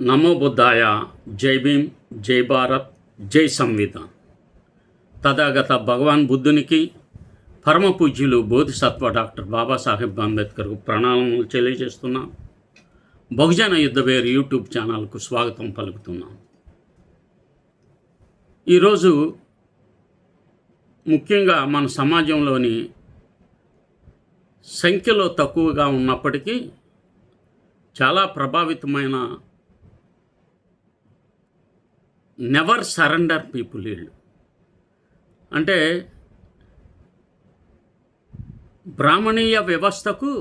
నమో బుద్ధాయ. జై భీమ్, జై భారత్, జై సంవిధాన్. తథాగత భగవాన్ బుద్ధునికి, పరమ పూజ్యులు బోధిసత్వ డాక్టర్ బాబాసాహెబ్ అంబేద్కర్కు ప్రణామములు తెలియజేస్తున్నాం. బహుజన యుద్ధవేర్ యూట్యూబ్ ఛానల్కు స్వాగతం పలుకుతున్నాం. ఈరోజు ముఖ్యంగా మన సమాజంలోని సంఖ్యలో తక్కువగా ఉన్నప్పటికీ చాలా ప్రభావితమైన నెవర్ సరెండర్ పీపుల్ వీళ్ళు. అంటే బ్రాహ్మణీయ వ్యవస్థకు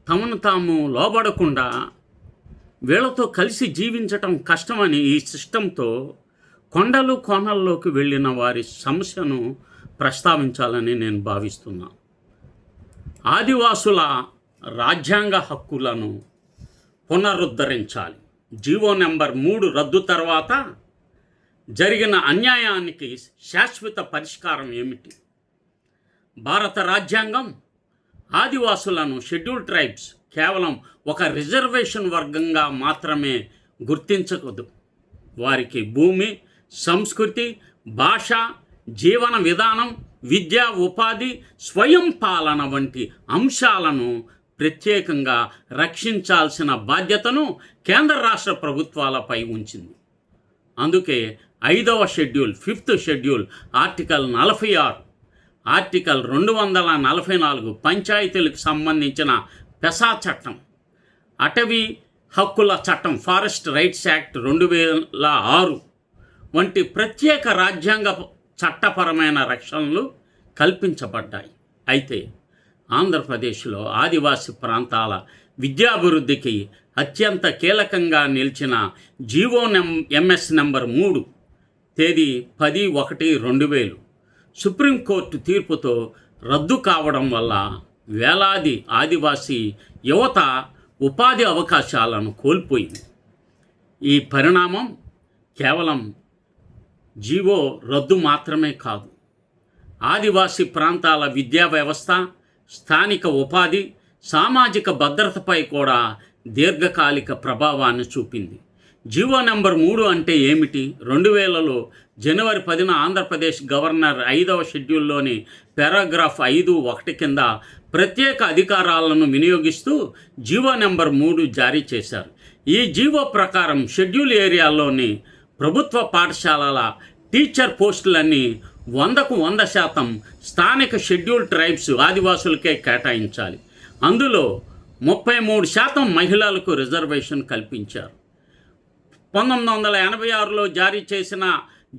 తమను తాము లోబడకుండా వీళ్ళతో కలిసి జీవించటం కష్టమని ఈ సిస్టంతో కొండలు కోనల్లోకి వెళ్ళిన వారి సమస్యను ప్రస్తావించాలని నేను భావిస్తున్నా. ఆదివాసుల రాజ్యాంగ హక్కులను పునరుద్ధరించాలి. జీవో నెంబర్ 3 రద్దు తర్వాత జరిగిన అన్యాయానికి శాశ్వత పరిష్కారం ఏమిటి? భారత రాజ్యాంగం ఆదివాసులను షెడ్యూల్ ట్రైబ్స్ కేవలం ఒక రిజర్వేషన్ వర్గంగా మాత్రమే గుర్తించకూడదు. వారికి భూమి, సంస్కృతి, భాష, జీవన విధానం, విద్య, ఉపాధి, స్వయం పాలన వంటి అంశాలను ప్రత్యేకంగా రక్షించాల్సిన బాధ్యతను కేంద్ర రాష్ట్ర ప్రభుత్వాలపై ఉంచింది. అందుకే 5వ schedule 5th schedule article 46, article 244 పంచాయతీలకు సంబంధించిన పెసా చట్టం, అటవీ హక్కుల చట్టం ఫారెస్ట్ రైట్స్ యాక్ట్ 2006 వంటి ప్రత్యేక రాజ్యాంగ చట్టపరమైన రక్షణలు కల్పించబడ్డాయి. అయితే ఆంధ్రప్రదేశ్లో ఆదివాసీ ప్రాంతాల విద్యాభివృద్ధికి అత్యంత కీలకంగా నిలిచిన జీవో ఎంఎస్ నెంబర్ 3 తేదీ 10/1/2000 సుప్రీంకోర్టు తీర్పుతో రద్దు కావడం వల్ల వేలాది ఆదివాసీ యువత ఉపాధి అవకాశాలను కోల్పోయింది. ఈ పరిణామం కేవలం జీవో రద్దు మాత్రమే కాదు, ఆదివాసీ ప్రాంతాల విద్యా వ్యవస్థ, స్థానిక ఉపాధి, సామాజిక భద్రతపై కూడా దీర్ఘకాలిక ప్రభావాన్ని చూపింది. జీవో నెంబర్ 3 అంటే ఏమిటి? 2000లో జనవరి 10న ఆంధ్రప్రదేశ్ గవర్నర్ 5వ షెడ్యూల్లోని పారాగ్రాఫ్ 5(1) కింద ప్రత్యేక అధికారాలను వినియోగిస్తూ జీవో నెంబర్ 3 జారీ చేశారు. ఈ జీవో ప్రకారం షెడ్యూల్ ఏరియాల్లోని ప్రభుత్వ పాఠశాలల టీచర్ పోస్టులన్నీ 100కు 100% స్థానిక షెడ్యూల్ ట్రైబ్స్ ఆదివాసులకే కేటాయించాలి. అందులో 33% మహిళలకు రిజర్వేషన్ కల్పించారు. 1986లో జారీ చేసిన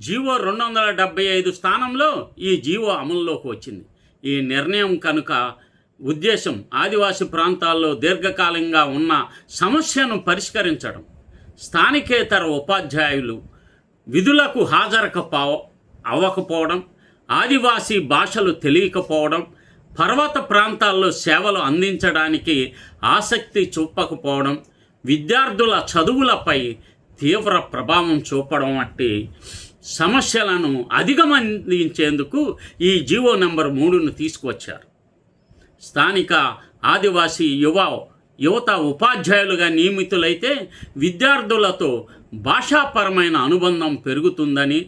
జీవో 275 స్థానంలో ఈ జీవో అమల్లోకి వచ్చింది. ఈ నిర్ణయం కనుక ఉద్దేశం ఆదివాసీ ప్రాంతాల్లో దీర్ఘకాలంగా ఉన్న సమస్యను పరిష్కరించడం, స్థానికేతర ఉపాధ్యాయులు విధులకు అవ్వకపోవడం, ఆదివాసీ భాషలు తెలియకపోవడం, పర్వత ప్రాంతాల్లో సేవలు అందించడానికి ఆసక్తి చూపకపోవడం, విద్యార్థుల చదువులపై తీవ్ర ప్రభావం చూపడం వంటి సమస్యలను అధిగమించేందుకు ఈ జీవో నెంబర్ 3ను తీసుకువచ్చారు. స్థానిక ఆదివాసీ యువత ఉపాధ్యాయులుగా నియమితులైతే విద్యార్థులతో భాషాపరమైన అనుబంధం పెరుగుతుందని,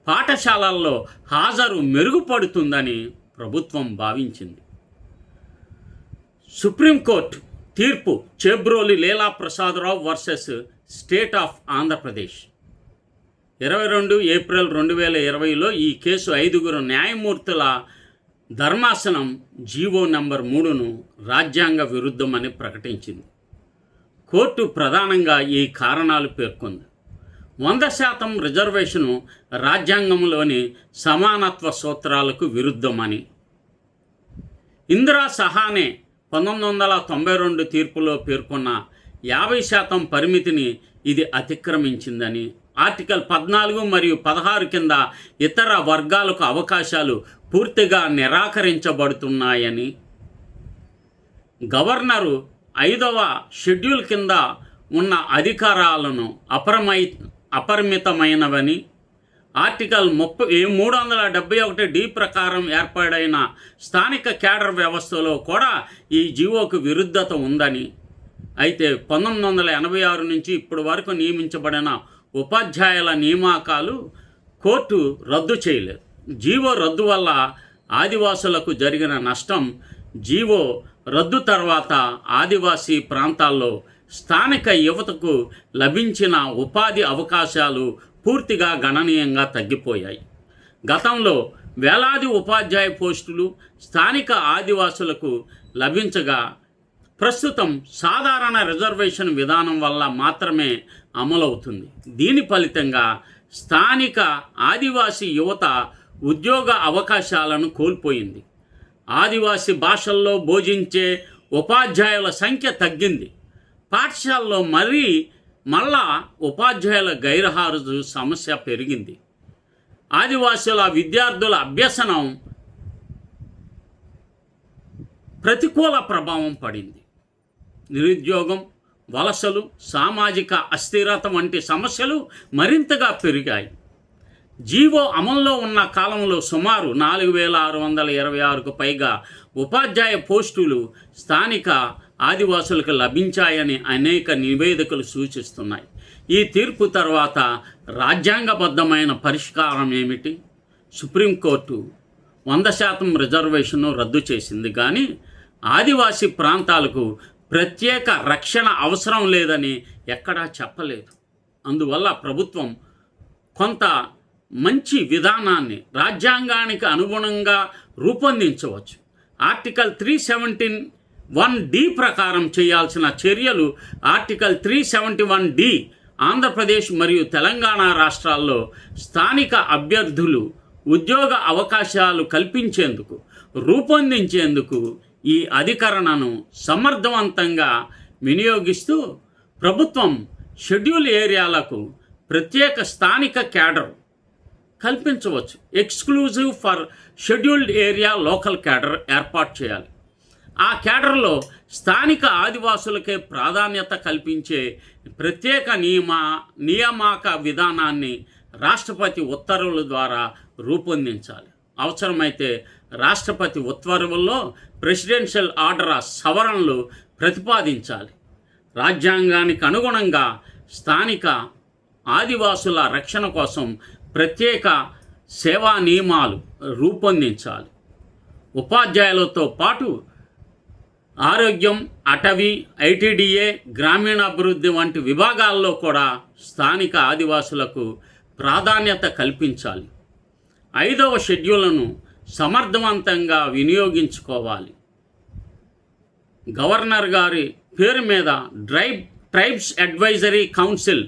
పాఠశాలల్లో హాజరు మెరుగుపడుతుందని ప్రభుత్వం భావించింది. సుప్రీంకోర్టు తీర్పు Chebroli Leela Prasadarao versus state of Andhra Pradesh 22 April 2020లో ఈ కేసు 5 న్యాయమూర్తుల ధర్మాసనం జీవో నెంబర్ 3ను రాజ్యాంగ విరుద్ధమని ప్రకటించింది. కోర్టు ప్రధానంగా ఈ కారణాలు పేర్కొంది. 100% రిజర్వేషను రాజ్యాంగంలోని సమానత్వ సూత్రాలకు విరుద్ధమని, ఇందిరా సహానే 1992 తీర్పులో పేర్కొన్న 50% పరిమితిని ఇది అతిక్రమించిందని, ఆర్టికల్ 14 మరియు 16 కింద ఇతర వర్గాలకు అవకాశాలు పూర్తిగా నిరాకరించబడుతున్నాయని, గవర్నరు 5వ షెడ్యూల్ కింద ఉన్న అధికారాలను అపరిమితమైనవని, ఆర్టికల్ 371D ప్రకారం ఏర్పాడైన స్థానిక కేడర్ వ్యవస్థలో కూడా ఈ జీవోకు విరుద్ధత ఉందని, అయితే 1986 నుంచి ఇప్పటి వరకు నియమించబడిన ఉపాధ్యాయుల నియామకాలు కోర్టు రద్దు చేయలేదు. జీవో రద్దు వల్ల ఆదివాసులకు జరిగిన నష్టం, జీవో రద్దు తర్వాత ఆదివాసీ ప్రాంతాల్లో స్థానిక యువతకు లభించిన ఉపాధి అవకాశాలు పూర్తిగా గణనీయంగా తగ్గిపోయాయి. గతంలో వేలాది ఉపాధ్యాయ పోస్టులు స్థానిక ఆదివాసులకు లభించగా ప్రస్తుతం సాధారణ రిజర్వేషన్ విధానం వల్ల మాత్రమే అమలవుతుంది. దీని ఫలితంగా స్థానిక ఆదివాసీ యువత ఉద్యోగ అవకాశాలను కోల్పోయింది. ఆదివాసీ భాషల్లో బోధించే ఉపాధ్యాయుల సంఖ్య తగ్గింది. పాఠశాలలో మళ్ళా ఉపాధ్యాయుల గైర్హాజరు సమస్య పెరిగింది. ఆదివాసుల విద్యార్థుల అభ్యసనం ప్రతికూల ప్రభావం పడింది. నిరుద్యోగం, వలసలు, సామాజిక అస్థిరత వంటి సమస్యలు మరింతగా పెరిగాయి. జీవో అమల్లో ఉన్న కాలంలో సుమారు 4626కు పైగా ఉపాధ్యాయ పోస్టులు స్థానిక ఆదివాసులకు లభించాయని అనేక నివేదికలు సూచిస్తున్నాయి. ఈ తీర్పు తర్వాత రాజ్యాంగబద్ధమైన పరిష్కారం ఏమిటి? సుప్రీంకోర్టు 100% రిజర్వేషన్ను రద్దు చేసింది, కానీ ఆదివాసీ ప్రాంతాలకు ప్రత్యేక రక్షణ అవసరం లేదని ఎక్కడా చెప్పలేదు. అందువల్ల ప్రభుత్వం కొంత మంచి విధానాన్ని రాజ్యాంగానికి అనుగుణంగా రూపొందించవచ్చు. ఆర్టికల్ 371D ప్రకారం చేయాల్సిన చర్యలు ఆర్టికల్ 371D ఆంధ్రప్రదేశ్ మరియు తెలంగాణ రాష్ట్రాల్లో స్థానిక అభ్యర్థులు ఉద్యోగ అవకాశాలు కల్పించేందుకు రూపొందించేందుకు ఈ అధికరణను సమర్థవంతంగా వినియోగిస్తూ ప్రభుత్వం షెడ్యూల్ ఏరియాలకు ప్రత్యేక స్థానిక క్యాడర్ కల్పించవచ్చు. Exclusive for scheduled area local cadre ఏర్పాటు చేయాలి. ఆ క్యాడర్లో స్థానిక ఆదివాసులకే ప్రాధాన్యత కల్పించే ప్రత్యేక నియామక విధానాన్ని రాష్ట్రపతి ఉత్తర్వుల ద్వారా రూపొందించాలి. అవసరమైతే రాష్ట్రపతి ఉత్తర్వుల్లో ప్రెసిడెన్షియల్ ఆర్డర్ సవరణలు ప్రతిపాదించాలి. రాజ్యాంగానికి అనుగుణంగా స్థానిక ఆదివాసుల రక్షణ కోసం ప్రత్యేక సేవా నియమాలు రూపొందించాలి. ఉపాధ్యాయులతో పాటు ఆరోగ్యం, అటవీ, ఐటీడీఏ, గ్రామీణాభివృద్ధి వంటి విభాగాల్లో కూడా స్థానిక ఆదివాసులకు ప్రాధాన్యత కల్పించాలి. 5వ షెడ్యూల్ను సమర్థవంతంగా వినియోగించుకోవాలి. గవర్నర్ గారి పేరు మీద ట్రైబ్స్ అడ్వైజరీ కౌన్సిల్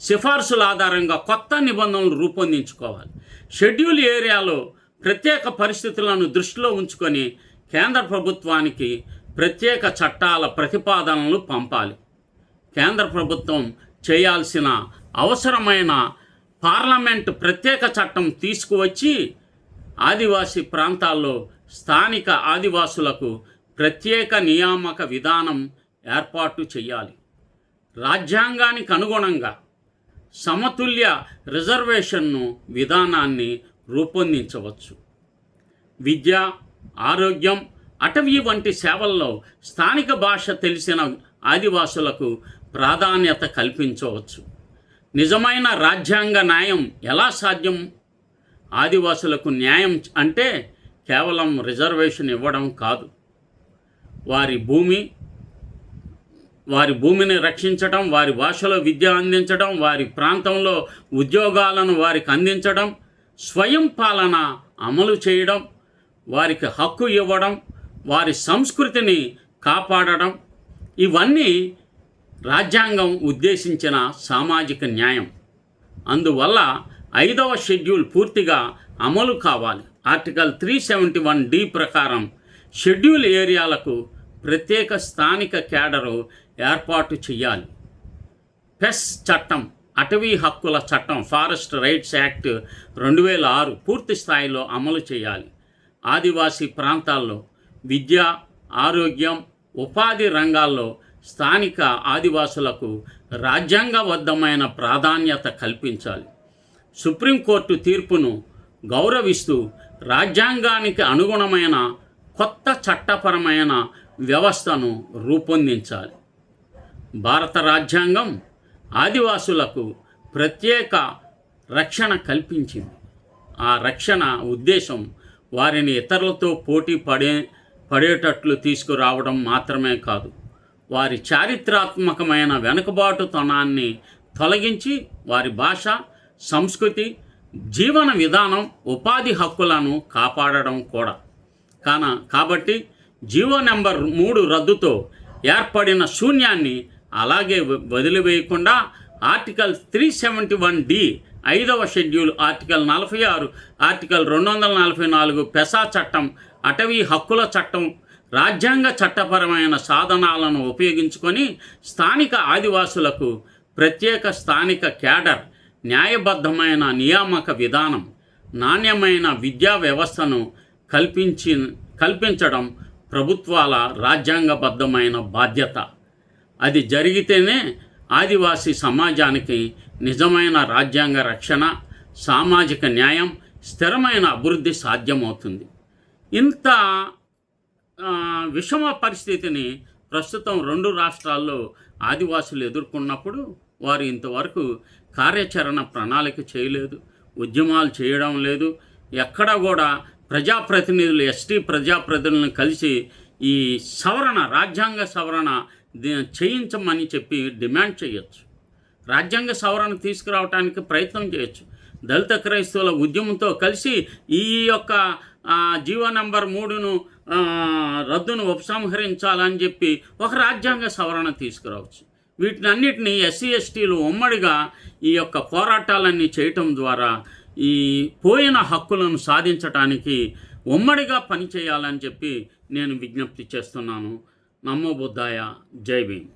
సిఫార్సుల ఆధారంగా కొత్త నిబంధనలు రూపొందించుకోవాలి. షెడ్యూల్ ఏరియాలో ప్రత్యేక పరిస్థితులను దృష్టిలో ఉంచుకొని కేంద్ర ప్రభుత్వానికి ప్రత్యేక చట్టాల ప్రతిపాదనలు పంపాలి. కేంద్ర ప్రభుత్వం చేయాల్సిన అవసరమైన పార్లమెంట్ ప్రత్యేక చట్టం తీసుకువచ్చి ఆదివాసీ ప్రాంతాల్లో స్థానిక ఆదివాసులకు ప్రత్యేక నియామక విధానం ఏర్పాటు చేయాలి. రాజ్యాంగానికి అనుగుణంగా సమతుల్య రిజర్వేషన్ను విధానాన్ని రూపొందించవచ్చు. విద్య, ఆరోగ్యం, అటవీ వంటి సేవల్లో స్థానిక భాష తెలిసిన ఆదివాసులకు ప్రాధాన్యత కల్పించవచ్చు. నిజమైన రాజ్యాంగ న్యాయం ఎలా సాధ్యం? ఆదివాసులకు న్యాయం అంటే కేవలం రిజర్వేషన్ ఇవ్వడం కాదు. వారి భూమిని రక్షించడం, వారి భాషలో విద్య అందించడం, వారి ప్రాంతంలో ఉద్యోగాలను వారికి అందించడం, స్వయం పాలన అమలు చేయడం, వారికి హక్కు ఇవ్వడం, వారి సంస్కృతిని కాపాడడం, ఇవన్నీ రాజ్యాంగం ఉద్దేశించిన సామాజిక న్యాయం. అందువల్ల 5వ షెడ్యూల్ పూర్తిగా అమలు కావాలి. ఆర్టికల్ 371D ప్రకారం షెడ్యూల్ ఏరియాలకు ప్రత్యేక స్థానిక క్యాడరు ఏర్పాటు చేయాలి. పెస్ చట్టం, అటవీ హక్కుల చట్టం, ఫారెస్ట్ రైట్స్ యాక్ట్ 2006 పూర్తి స్థాయిలో అమలు చేయాలి. ఆదివాసీ ప్రాంతాల్లో విద్య, ఆరోగ్యం, ఉపాధి రంగాల్లో స్థానిక ఆదివాసులకు రాజ్యాంగబద్ధమైన ప్రాధాన్యత కల్పించాలి. సుప్రీంకోర్టు తీర్పును గౌరవిస్తూ రాజ్యాంగానికి అనుగుణమైన కొత్త చట్టపరమైన వ్యవస్థను రూపొందించాలి. భారత రాజ్యాంగం ఆదివాసులకు ప్రత్యేక రక్షణ కల్పించింది. ఆ రక్షణ ఉద్దేశం వారిని ఇతరులతో పోటీ పడేటట్లు తీసుకురావడం మాత్రమే కాదు, వారి చారిత్రాత్మకమైన వెనుకబాటుతనాన్ని తొలగించి వారి భాష, సంస్కృతి, జీవన విధానం, ఉపాధి హక్కులను కాపాడడం కూడా. కాబట్టి జీవో నెంబర్ 3 రద్దుతో ఏర్పడిన శూన్యాన్ని అలాగే వదిలివేయకుండా ఆర్టికల్ 371D 5వ షెడ్యూల్, ఆర్టికల్ 46, ఆర్టికల్ 244 పెసా చట్టం, అటవీ హక్కుల చట్టం, రాజ్యాంగ చట్టపరమైన సాధనాలను ఉపయోగించుకొని స్థానిక ఆదివాసులకు ప్రత్యేక స్థానిక క్యాడర్, న్యాయబద్ధమైన నియామక విధానం, నాణ్యమైన విద్యా వ్యవస్థను కల్పించడం ప్రభుత్వాల రాజ్యాంగబద్ధమైన బాధ్యత. అది జరిగితేనే ఆదివాసీ సమాజానికి నిజమైన రాజ్యాంగ రక్షణ, సామాజిక న్యాయం, స్థిరమైన అభివృద్ధి సాధ్యమవుతుంది. ఇంత విషమ పరిస్థితిని ప్రస్తుతం 2 రాష్ట్రాల్లో ఆదివాసులు ఎదుర్కొన్నప్పుడు వారు ఇంతవరకు కార్యాచరణ ప్రణాళిక చేయలేదు, ఉద్యమాలు చేయడం లేదు. ఎక్కడ కూడా ప్రజాప్రతినిధులు, ఎస్టీ ప్రజాప్రతినిధులను కలిసి ఈ రాజ్యాంగ సవరణ చేయించమని చెప్పి డిమాండ్ చేయొచ్చు. రాజ్యాంగ సవరణ తీసుకురావడానికి ప్రయత్నం చేయొచ్చు. దళిత క్రైస్తవుల ఉద్యమంతో కలిసి ఈ యొక్క జీవో నెంబర్ 3ను రద్దును ఉపసంహరించాలని చెప్పి ఒక రాజ్యాంగ సవరణ తీసుకురావచ్చు. వీటినన్నిటినీ ఎస్సీ ఎస్టీలు ఉమ్మడిగా ఈ యొక్క పోరాటాలన్నీ చేయటం ద్వారా ఈ పోయిన హక్కులను సాధించటానికి ఉమ్మడిగా పనిచేయాలని చెప్పి నేను విజ్ఞప్తి చేస్తున్నాను. నమో బుద్ధాయ. జై భీమ్.